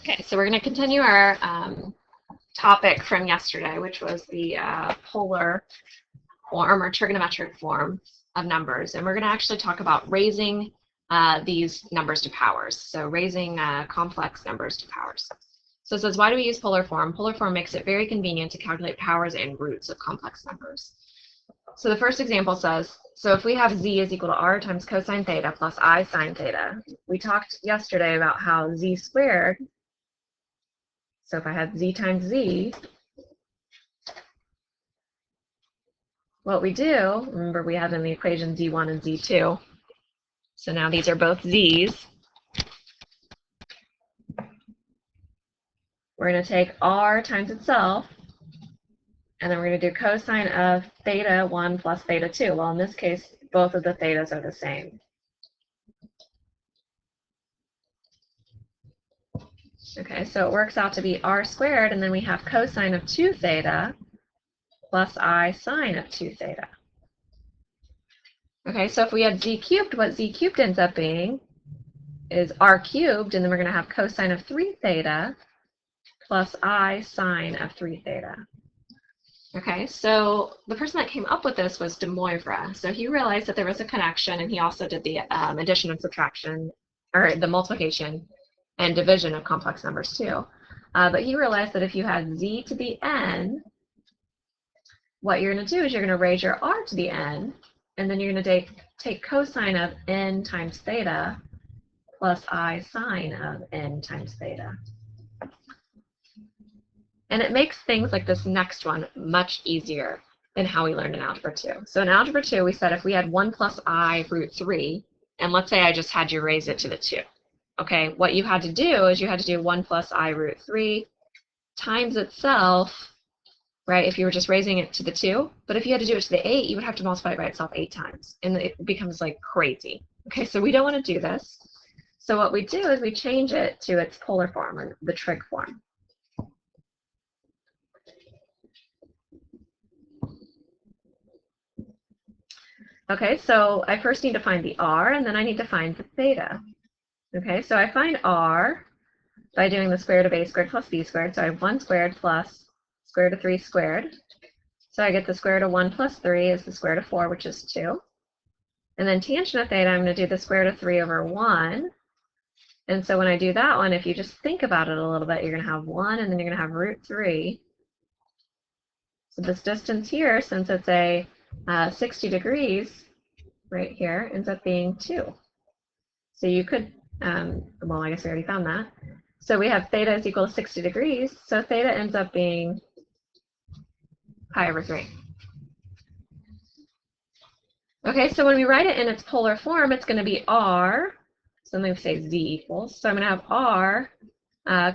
Okay, so we're going to continue our topic from yesterday, which was the polar form or trigonometric form of numbers. And we're going to actually talk about raising these numbers to powers. So raising complex numbers to powers. So it says, why do we use polar form? Polar form makes it very convenient to calculate powers and roots of complex numbers. So the first example says, so if we have z is equal to r times cosine theta plus I sine theta, we talked yesterday about how z squared, so if I had z times z, what we do, remember we have in the equation z1 and z2, so now these are both z's. We're going to take r times itself, and then we're going to do cosine of theta 1 plus theta 2. Well, in this case, both of the thetas are the same. Okay, so it works out to be r squared, and then we have cosine of 2 theta plus I sine of 2 theta. Okay, so if we had z cubed, what z cubed ends up being is r cubed, and then we're going to have cosine of 3 theta plus I sine of 3 theta. Okay, so the person that came up with this was Demoivre. So he realized that there was a connection, and he also did the addition and subtraction, or the multiplication and division of complex numbers too. But he realized that if you had z to the n, what you're going to do is you're going to raise your r to the n, and then you're going to take cosine of n times theta plus I sine of n times theta. And it makes things like this next one much easier than how we learned in Algebra 2. So in Algebra 2, we said if we had 1 plus I root 3, and let's say I just had you raise it to the 2. Okay, what you had to do is you had to do 1 plus I root 3 times itself, right, if you were just raising it to the 2. But if you had to do it to the 8, you would have to multiply it by itself 8 times. And it becomes like crazy. Okay, so we don't want to do this. So what we do is we change it to its polar form, or the trig form. Okay, so I first need to find the r, and then I need to find the theta. Okay, so I find r by doing the square root of a squared plus b squared. So I have 1 squared plus square root of 3 squared. So I get the square root of 1 plus 3 is the square root of 4, which is 2. And then tangent of theta, I'm going to do the square root of 3 over 1. And so when I do that one, if you just think about it a little bit, you're going to have 1, and then you're going to have root 3. So this distance here, since it's a 60 degrees right here, ends up being 2. So you could, well, I guess we already found that. So we have theta is equal to 60 degrees. So theta ends up being pi over 3. Okay, so when we write it in its polar form, it's going to be r. So let me say z equals. So I'm going to have r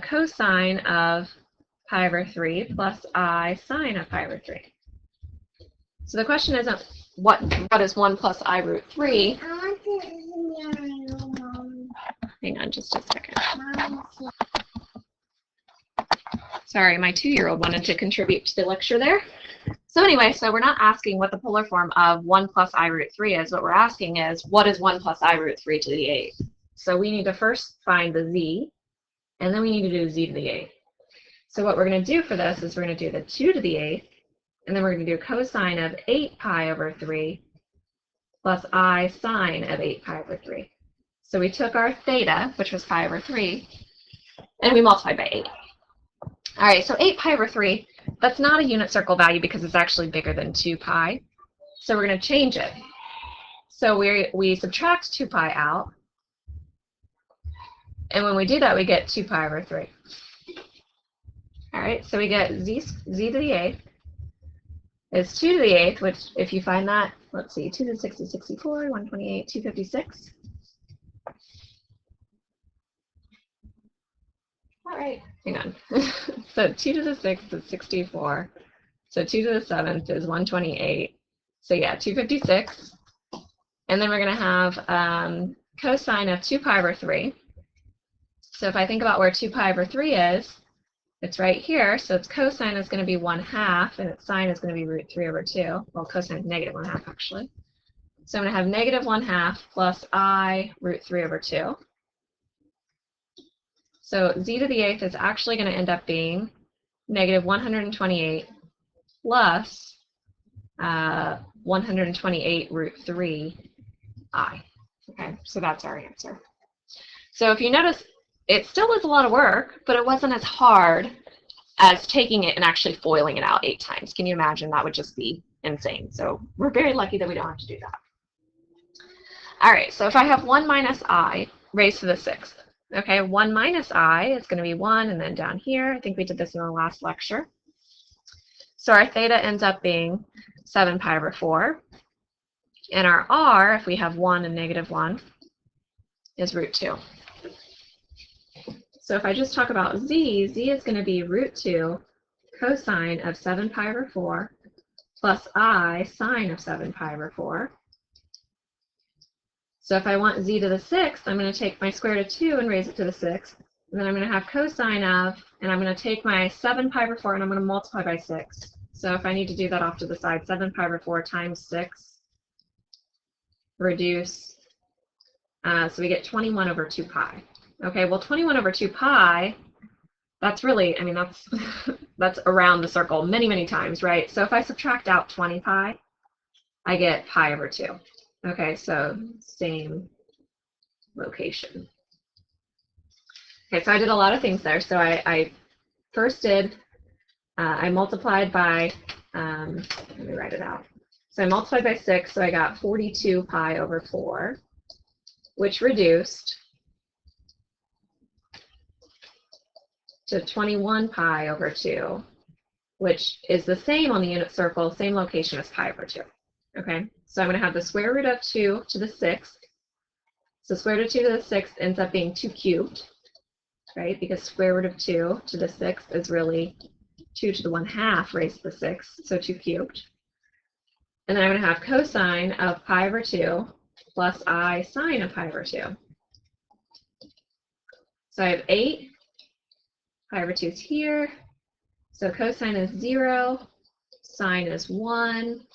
cosine of pi over 3 plus I sine of pi over 3. So the question isn't what is 1 plus I root 3? Hang on just a second. Sorry, my 2-year-old wanted to contribute to the lecture there. So anyway, so we're not asking what the polar form of 1 plus I root 3 is. What we're asking is, what is 1 plus I root 3 to the 8th? So we need to first find the z, and then we need to do z to the 8th. So what we're going to do for this is we're going to do the 2 to the 8th, and then we're going to do cosine of 8 pi over 3 plus I sine of 8 pi over 3. So we took our theta, which was pi over 3, and we multiplied by 8. All right, so 8 pi over 3, that's not a unit circle value because it's actually bigger than 2 pi. So we're going to change it. So we subtract 2 pi out. And when we do that, we get 2 pi over 3. All right, so we get z to the 8th is 2 to the 8th, which if you find that, let's see, 2 to the 6 is 64, 128, 256. All right, hang on. So 2 to the 6th is 64. So 2 to the 7th is 128. So yeah, 256. And then we're going to have cosine of 2 pi over 3. So if I think about where 2 pi over 3 is, it's right here. So its cosine is going to be 1/2, and its sine is going to be root 3 over 2. Well, cosine is negative 1/2, actually. So I'm going to have negative 1/2 plus I root 3 over 2. So z to the 8th is actually going to end up being negative 128 plus 128 root 3 I. Okay, so that's our answer. So if you notice, it still was a lot of work, but it wasn't as hard as taking it and actually foiling it out 8 times. Can you imagine? That would just be insane. So we're very lucky that we don't have to do that. All right, so if I have 1 minus I raised to the 6th, okay, 1 minus I is going to be 1, and then down here, I think we did this in the last lecture. So our theta ends up being 7 pi over 4. And our r, if we have 1 and negative 1, is root 2. So if I just talk about z, z is going to be root 2 cosine of 7 pi over 4 plus I sine of 7 pi over 4. So if I want z to the 6th, I'm going to take my square root of 2 and raise it to the 6th. And then I'm going to have cosine of, and I'm going to take my 7 pi over 4 and I'm going to multiply by 6. So if I need to do that off to the side, 7 pi over 4 times 6, reduce, so we get 21 over 2 pi. Okay, well 21 over 2 pi, that's really, I mean, that's around the circle many, many times, right? So if I subtract out 20 pi, I get pi over 2. Okay, so same location. Okay, so I did a lot of things there. So I first did, I multiplied by, let me write it out. So I multiplied by 6, so I got 42 pi over 4, which reduced to 21 pi over 2, which is the same on the unit circle, same location as pi over 2. Okay, so I'm going to have the square root of 2 to the 6th. So square root of 2 to the 6th ends up being 2 cubed, right? Because square root of 2 to the 6th is really 2 to the 1/2 raised to the 6th, so 2 cubed. And then I'm going to have cosine of pi over 2 plus I sine of pi over 2. So I have 8. Pi over 2 is here. So cosine is 0. Sine is 1.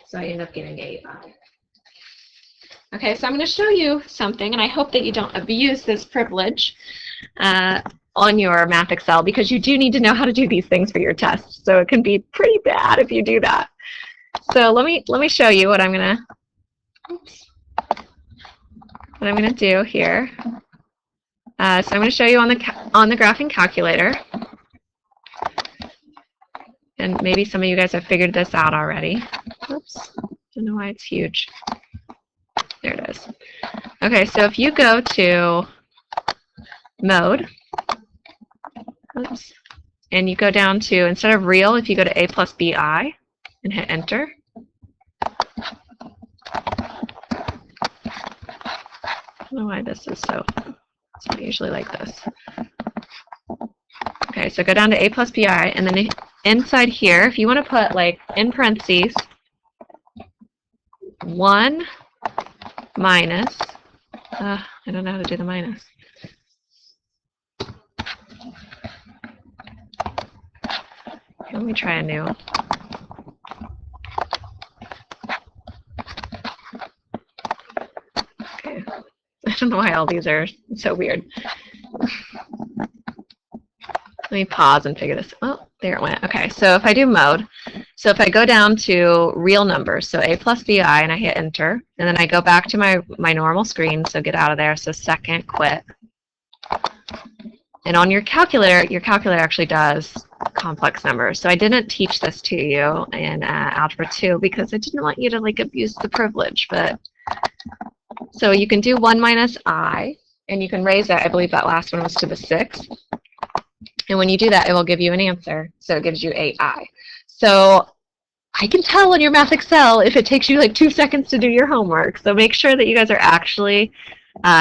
So I end up getting 8i. Okay, so I'm going to show you something, and I hope that you don't abuse this privilege on your Math Excel, because you do need to know how to do these things for your tests. So it can be pretty bad if you do that. So let me show you what I'm going to do here. So I'm going to show you on the graphing calculator. And maybe some of you guys have figured this out already. Oops, don't know why it's huge. There it is. Okay, so if you go to mode, oops, and you go down to, instead of real, if you go to a plus bi and hit enter, I don't know why this is so, it's not usually like this. Okay, so go down to a plus bi, and then inside here, if you want to put, like, in parentheses, 1 minus, I don't know how to do the minus. Let me try a new. Okay, I don't know why all these are so weird. Let me pause and figure this. Oh, there it went. Okay, so if I do mode, so if I go down to real numbers, so a plus bi, and I hit enter, and then I go back to my normal screen, so get out of there, so second, quit. And on your calculator actually does complex numbers. So I didn't teach this to you in Algebra 2 because I didn't want you to, like, abuse the privilege. But so you can do 1 minus I, and you can raise that. I believe that last one was to the 6th. And when you do that, it will give you an answer. So it gives you 8i. So I can tell in your Math Excel if it takes you like 2 seconds to do your homework. So make sure that you guys are actually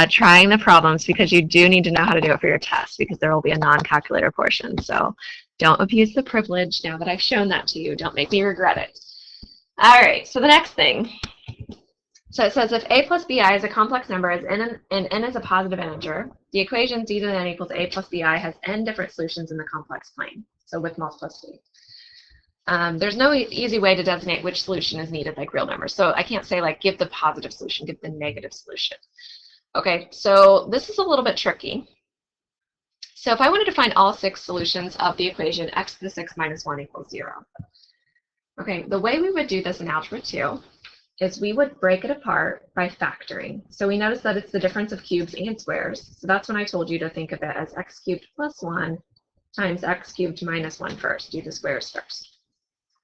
trying the problems, because you do need to know how to do it for your test, because there will be a non-calculator portion. So don't abuse the privilege now that I've shown that to you. Don't make me regret it. All right, so the next thing. So it says if a plus bi is a complex number and n is a positive integer, the equation z to the n equals a plus bi has n different solutions in the complex plane, so with multiplicity. There's no easy way to designate which solution is needed like real numbers. So I can't say, like, give the positive solution, give the negative solution. Okay, so this is a little bit tricky. So if I wanted to find all 6 solutions of the equation x to the 6 minus 1 equals 0. Okay, the way we would do this in Algebra 2 is we would break it apart by factoring. So we notice that it's the difference of cubes and squares. So that's when I told you to think of it as x cubed plus 1 times x cubed minus 1 first. Do the squares first.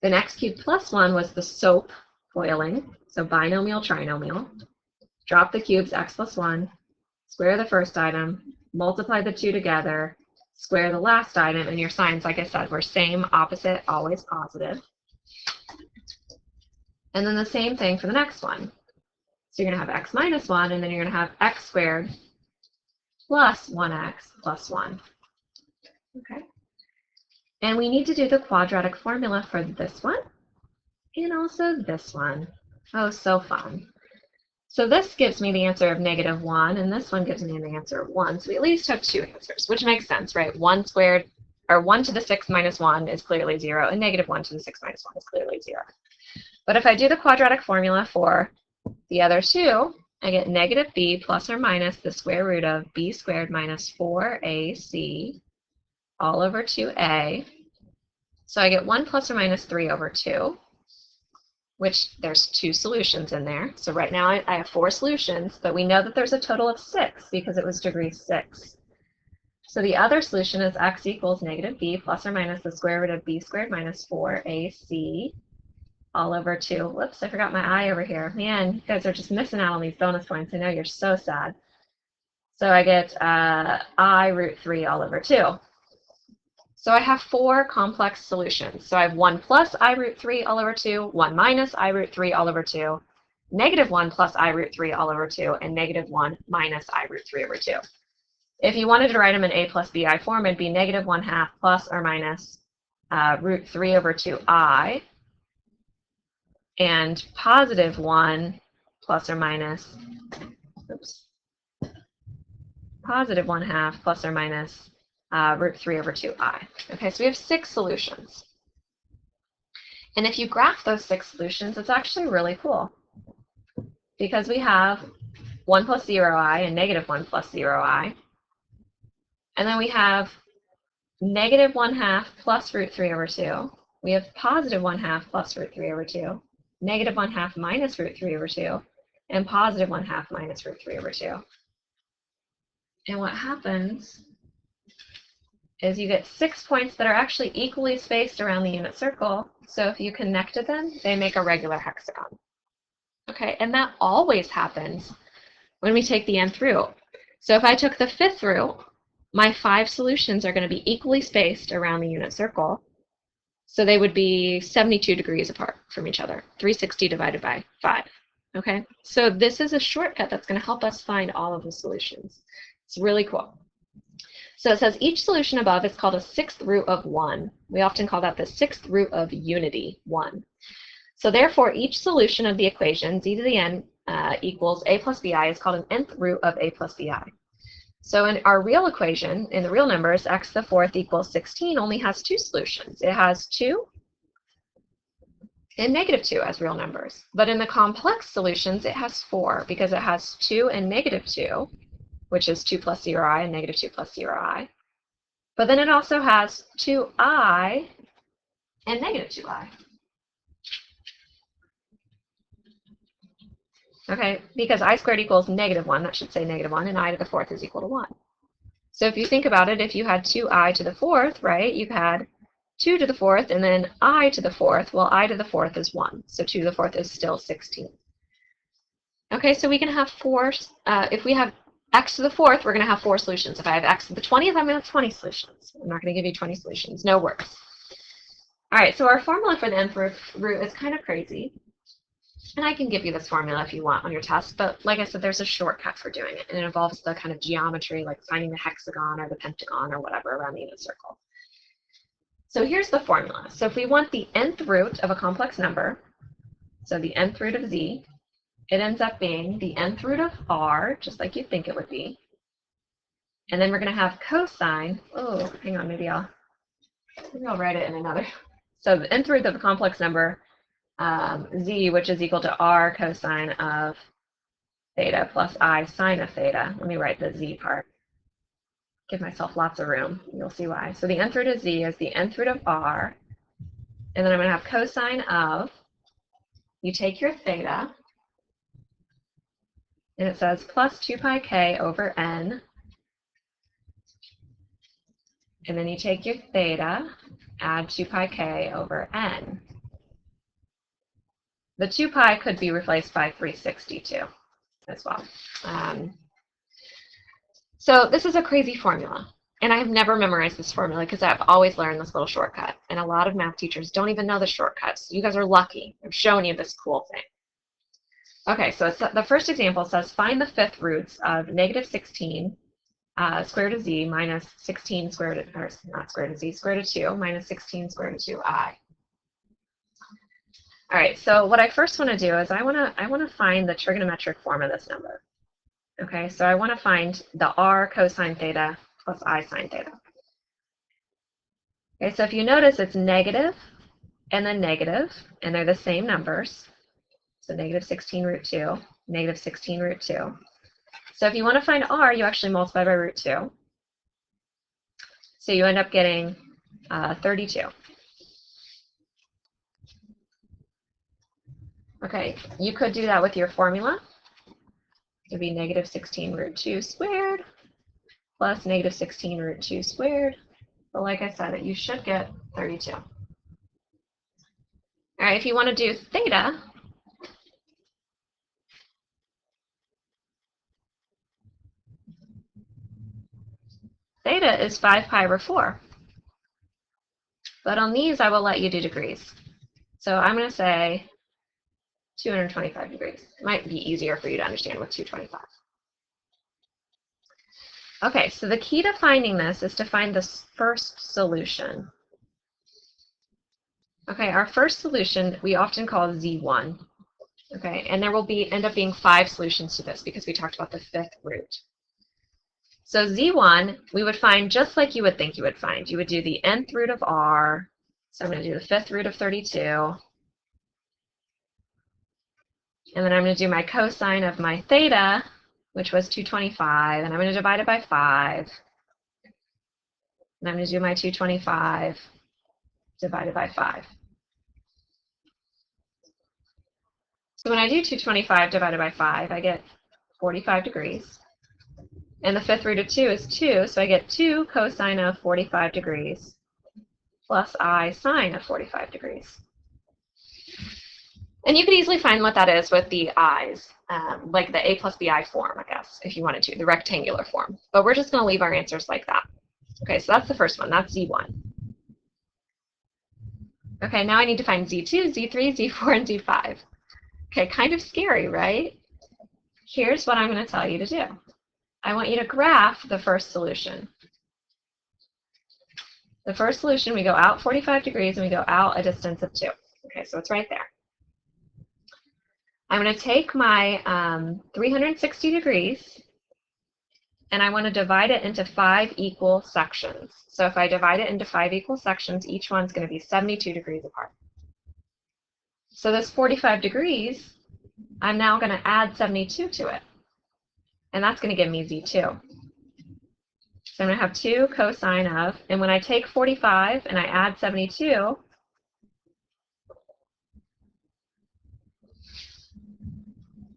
Then x cubed plus 1 was the SOAP FOILing, so binomial, trinomial. Drop the cubes, x plus 1, square the first item, multiply the two together, square the last item, and your signs, like I said, were same, opposite, always positive. And then the same thing for the next one. So you're going to have x minus 1, and then you're going to have x squared plus 1x plus 1. Okay. And we need to do the quadratic formula for this one and also this one. Oh, so fun. So this gives me the answer of -1, and this one gives me an answer of 1. So we at least have 2 answers, which makes sense, right? 1 squared, or 1 to the 6 minus 1 is clearly 0, and -1 to the 6 minus 1 is clearly 0. But if I do the quadratic formula for the other two, I get -b plus or minus the square root of b squared minus 4ac all over 2a. So I get 1 plus or minus 3 over 2, which there's 2 solutions in there. So right now I have 4 solutions, but we know that there's a total of 6 because it was degree 6. So the other solution is x equals -b plus or minus the square root of b squared minus 4ac all over 2. Whoops, I forgot my I over here. Man, you guys are just missing out on these bonus points. I know you're so sad. So I get I root 3 all over 2. So I have 4 complex solutions. So I have 1 plus I root 3 all over 2, 1 minus I root 3 all over 2, -1 plus I root 3 all over 2, and -1 minus I root 3 over 2. If you wanted to write them in a plus bi form, it'd be -1/2 plus or minus root 3 over 2I, and +1 plus or minus, oops, +1/2 plus or minus root 3 over 2I. Okay, so we have 6 solutions. And if you graph those 6 solutions, it's actually really cool. Because we have 1 plus 0i and -1 plus 0i. And then we have -1/2 plus root 3 over 2. We have +1/2 plus root 3 over 2. -1/2 minus root 3 over 2, and +1/2 minus root 3 over 2. And what happens is you get 6 points that are actually equally spaced around the unit circle. So if you connected them, they make a regular hexagon. Okay, and that always happens when we take the nth root. So if I took the 5th root, my 5 solutions are going to be equally spaced around the unit circle. So they would be 72 degrees apart from each other, 360 divided by 5. Okay, so this is a shortcut that's going to help us find all of the solutions. It's really cool. So it says each solution above is called a 6th root of 1. We often call that the 6th root of unity, 1. So therefore, each solution of the equation, z to the n equals a plus bi, is called an nth root of a plus bi. So in our real equation, in the real numbers, x to the 4th equals 16 only has 2 solutions. It has 2 and -2 as real numbers. But in the complex solutions, it has 4 because it has 2 and -2, which is 2 plus 0i and -2 plus 0i. But then it also has 2i and -2i. Okay, because I squared equals -1, that should say -1, and I to the 4th is equal to 1. So if you think about it, if you had 2i to the 4th, right, you had 2 to the 4th, and then I to the 4th. Well, I to the 4th is 1, so 2 to the 4th is still 16. Okay, so we can have 4, if we have x to the 4th, we're going to have 4 solutions. If I have x to the 20th, I'm going to have 20 solutions. I'm not going to give you 20 solutions, no worries. All right, so our formula for the nth root is kind of crazy. And I can give you this formula if you want on your test, but like I said, there's a shortcut for doing it, and it involves the kind of geometry, like finding the hexagon or the pentagon or whatever around the unit circle. So here's the formula. So if we want the nth root of a complex number, so the nth root of z, it ends up being the nth root of r, just like you'd think it would be. And then we're going to have cosine. Oh, hang on, maybe I'll write it in another. So the nth root of a complex number, z, which is equal to r cosine of theta plus I sine of theta. Let me write the z part. give myself lots of room. You'll see why. So the nth root of z is the nth root of r, and then I'm going to have cosine of, you take your theta, and it says plus 2 pi k over n, and then you take your theta, add 2 pi k over n. The 2 pi could be replaced by 362 as well. So this is a crazy formula. And I have never memorized this formula because I've always learned this little shortcut. And a lot of math teachers don't even know the shortcuts. You guys are lucky. I'm showing you this cool thing. Okay, so the first example says find the fifth roots of negative 16 square root of z minus 16 square root, or not square root of z, square root of 2 minus 16 square root of 2i. All right, so what I first want to do is I want to find the trigonometric form of this number. Okay, so I want to find the r cosine theta plus I sine theta. Okay, so if you notice, it's negative and then negative, and they're the same numbers. So negative 16 root 2, negative 16 root 2. So if you want to find r, you actually multiply by root 2. So you end up getting 32. Okay, you could do that with your formula. It would be negative 16 root 2 squared plus negative 16 root 2 squared. But like I said, you should get 32. All right, if you want to do theta, theta is 5 pi over 4. But on these, I will let you do degrees. So I'm going to say 225 degrees. It might be easier for you to understand with 225. Okay, so the key to finding this is to find this first solution. Okay, our first solution we often call Z1. Okay, and there will end up being 5 solutions to this because we talked about the fifth root. So Z1, we would find just like you would think you would find. You would do the nth root of r. So I'm going to do the fifth root of 32. And then I'm going to do my cosine of my theta, which was 225, and I'm going to divide it by 5. And I'm going to do my 225 divided by 5. So when I do 225 divided by 5, I get 45 degrees. And the fifth root of 2 is 2, so I get 2 cosine of 45 degrees plus I sine of 45 degrees. And you could easily find what that is with the i's, like the a plus bi form, I guess, if you wanted to, the rectangular form. But we're just going to leave our answers like that. Okay, so that's the first one. That's Z1. Okay, now I need to find Z2, Z3, Z4, and Z5. Okay, kind of scary, right? Here's what I'm going to tell you to do. I want you to graph the first solution. The first solution, we go out 45 degrees and we go out a distance of 2. Okay, so it's right there. I'm going to take my 360 degrees and I want to divide it into 5 equal sections. So if I divide it into 5 equal sections, each one's going to be 72 degrees apart. So this 45 degrees, I'm now going to add 72 to it. And that's going to give me Z2. So I'm going to have 2 cosine of, and when I take 45 and I add 72,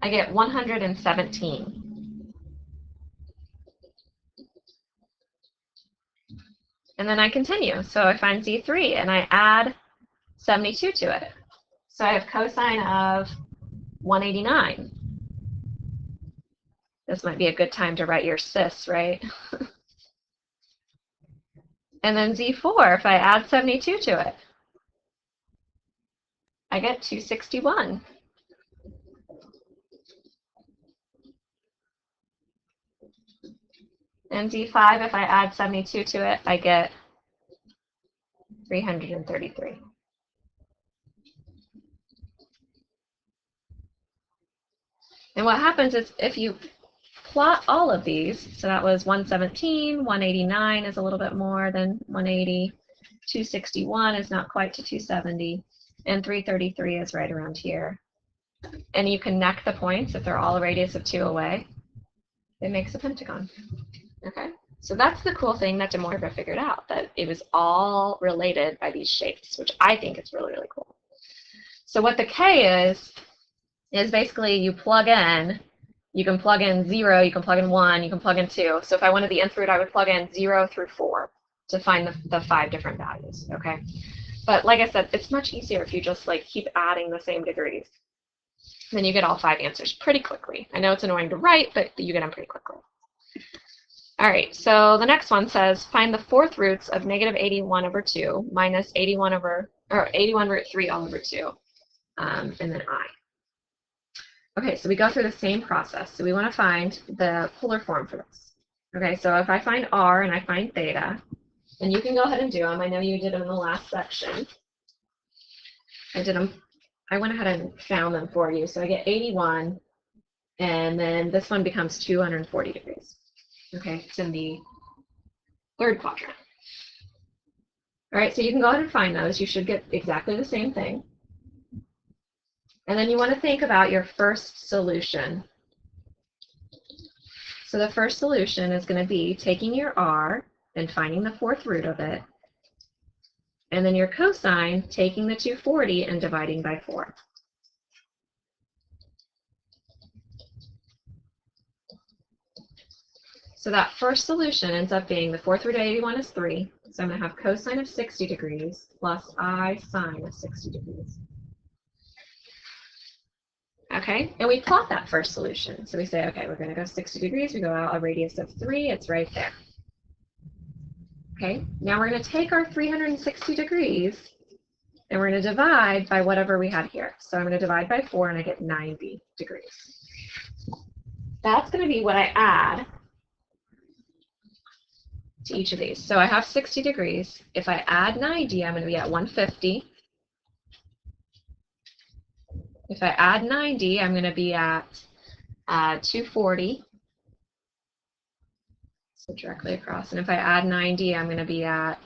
I get 117. And then I continue. So I find Z3 and I add 72 to it. So I have cosine of 189. This might be a good time to write your cis, right? And then Z4, if I add 72 to it, I get 261. And Z5, if I add 72 to it, I get 333. And what happens is if you plot all of these, so that was 117, 189 is a little bit more than 180, 261 is not quite to 270, and 333 is right around here. And you connect the points if they're all a radius of 2 away. It makes a pentagon. Okay? So that's the cool thing that Demoivre figured out, that it was all related by these shapes, which I think is really, really cool. So what the K is basically you plug in. You can plug in 0, you can plug in 1, you can plug in 2. So if I wanted the nth root, I would plug in 0 through 4 to find the 5 different values, okay? But like I said, it's much easier if you just like keep adding the same degrees. Then you get all 5 answers pretty quickly. I know it's annoying to write, but you get them pretty quickly. All right, so the next one says, find the 4th roots of negative 81 over 2 minus 81 root 3 all over 2, and then I. Okay, so we go through the same process. So we want to find the polar form for this. Okay, so if I find r and I find theta, and you can go ahead and do them. I know you did them in the last section. I did them. I went ahead and found them for you. So I get 81, and then this one becomes 240 degrees. Okay, it's in the 3rd quadrant. All right, so you can go ahead and find those. You should get exactly the same thing. And then you want to think about your first solution. So the first solution is going to be taking your r and finding the 4th root of it, and then your cosine, taking the 240 and dividing by 4. So that first solution ends up being the 4th root of 81 is 3, so I'm going to have cosine of 60 degrees plus I sine of 60 degrees. Okay, and we plot that first solution. So we say, okay, we're going to go 60 degrees, we go out a radius of 3, it's right there. Okay, now we're going to take our 360 degrees and we're going to divide by whatever we had here. So I'm going to divide by 4 and I get 90 degrees. That's going to be what I add to each of these. So I have 60 degrees. If I add 90, I'm going to be at 150. If I add 90, I'm going to be at 240. So directly across. And if I add 90, I'm going to be at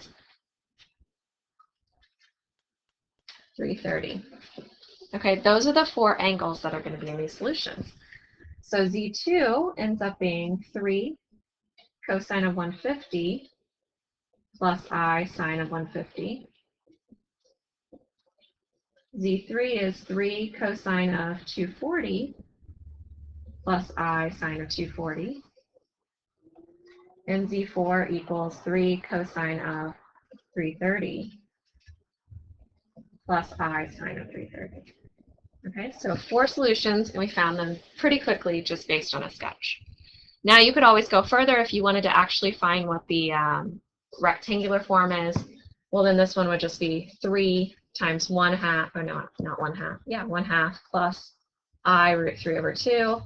330. Okay, those are the 4 angles that are going to be in these solutions. So Z2 ends up being 3 cosine of 150 plus I sine of 150. Z3 is 3 cosine of 240 plus I sine of 240. And Z4 equals 3 cosine of 330 plus I sine of 330. Okay, so 4 solutions, and we found them pretty quickly just based on a sketch. Now you could always go further if you wanted to actually find what the rectangular form is. Well, then this one would just be 3 times 1/2, or no, not 1/2, yeah, 1/2 plus I root 3 over 2.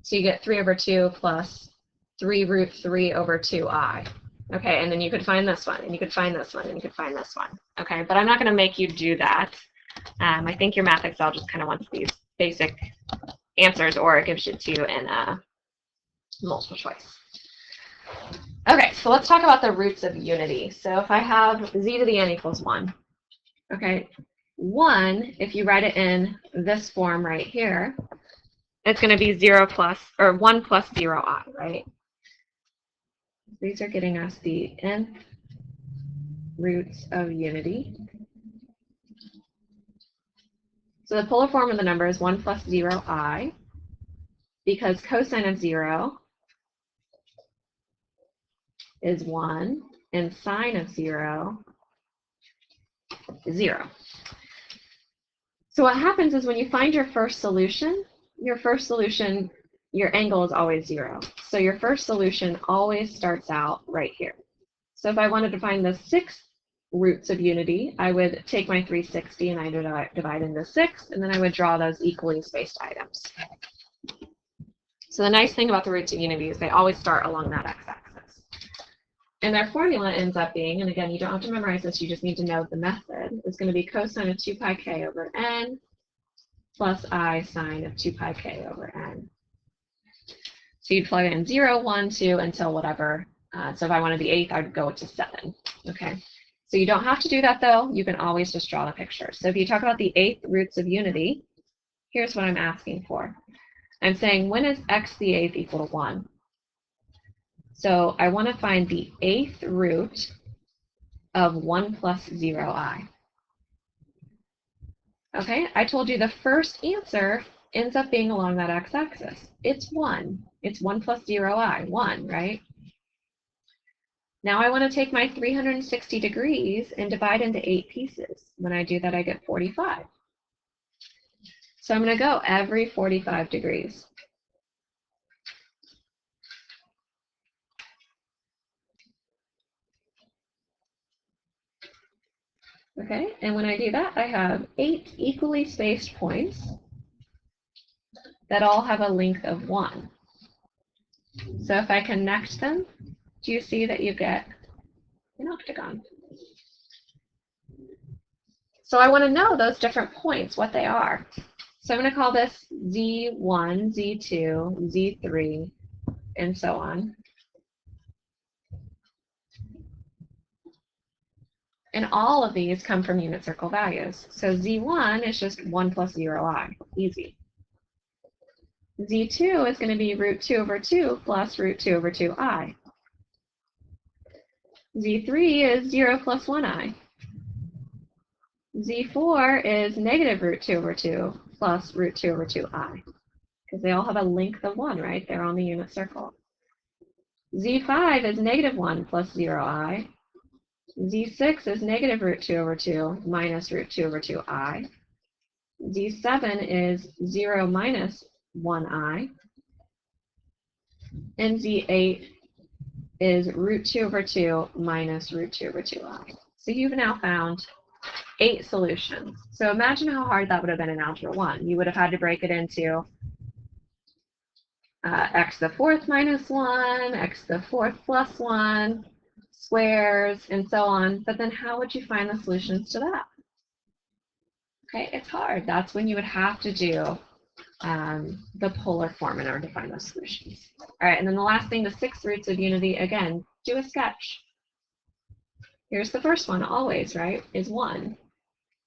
So you get 3 over 2 plus 3 root 3 over 2I. Okay, and then you could find this one, and you could find this one, and you could find this one. Okay, but I'm not going to make you do that. I think your Math Excel just kind of wants these basic answers, or it gives it to you in multiple choice. Okay, so let's talk about the roots of unity. So if I have z to the n equals 1, okay, 1, if you write it in this form right here, it's going to be 0 plus, or 1 plus 0I, right? These are getting us the nth roots of unity. So the polar form of the number is 1 plus 0I, because cosine of 0 is 1, and sine of 0 is 0. So what happens is when you find your first solution, your angle is always 0. So your first solution always starts out right here. So if I wanted to find the 6 roots of unity, I would take my 360 and I would divide into 6, and then I would draw those equally spaced items. So the nice thing about the roots of unity is they always start along that x-axis. And their formula ends up being, and again, you don't have to memorize this, you just need to know the method, is going to be cosine of 2 pi k over n plus I sine of 2 pi k over n. So you'd plug in 0, 1, 2 until whatever. So if I wanted the 8th, I'd go to 7. Okay. So you don't have to do that, though. You can always just draw the picture. So if you talk about the 8th roots of unity, here's what I'm asking for. I'm saying, when is x to the 8th equal to 1? So I want to find the 8th root of 1 plus 0i. Okay, I told you the first answer ends up being along that x-axis. It's 1. It's 1 plus 0i, 1, right? Now I want to take my 360 degrees and divide into 8 pieces. When I do that, I get 45. So I'm going to go every 45 degrees. Okay, and when I do that, I have 8 equally spaced points that all have a length of 1. So if I connect them, do you see that you get an octagon? So I want to know those different points, what they are. So I'm going to call this Z1, Z2, Z3, and so on. And all of these come from unit circle values. So Z1 is just 1 plus 0i, easy. Z2 is going to be root 2 over 2 plus root 2 over 2i. Z3 is 0 plus 1i. Z4 is negative root 2 over 2 plus root 2 over 2i, because they all have a length of 1, right? They're on the unit circle. Z5 is negative 1 plus 0i. Z6 is negative root 2 over 2 minus root 2 over 2i. Z7 is 0 minus 1i. And Z8 is root 2 over 2 minus root 2 over 2i. So you've now found 8 solutions. So imagine how hard that would have been in Algebra 1. You would have had to break it into x to the 4th minus 1, x to the 4th plus 1, squares, and so on. But then how would you find the solutions to that? Okay, it's hard. That's when you would have to do the polar form in order to find those solutions. All right, and then the last thing, the 6 roots of unity, again, do a sketch. Here's the first one, always, right, is 1.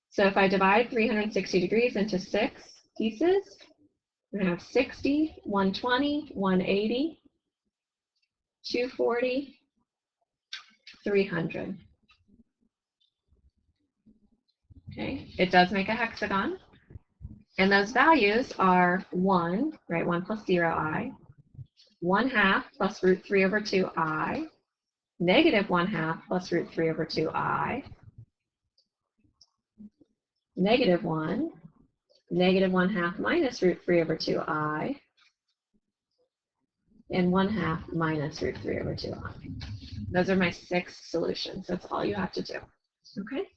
So if I divide 360 degrees into 6 pieces, we're going to have 60, 120, 180, 240, 300. Okay, it does make a hexagon. And those values are 1, right, 1 plus 0i, 1/2 plus root 3 over 2i, negative 1/2 plus root 3 over 2i, negative 1, negative 1/2 minus root 3 over 2i, and 1/2 minus root 3 over 2i. Those are my 6 solutions. That's all you have to do. Okay?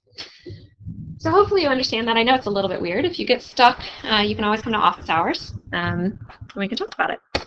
So hopefully you understand that. I know it's a little bit weird. If you get stuck, you can always come to office hours and we can talk about it.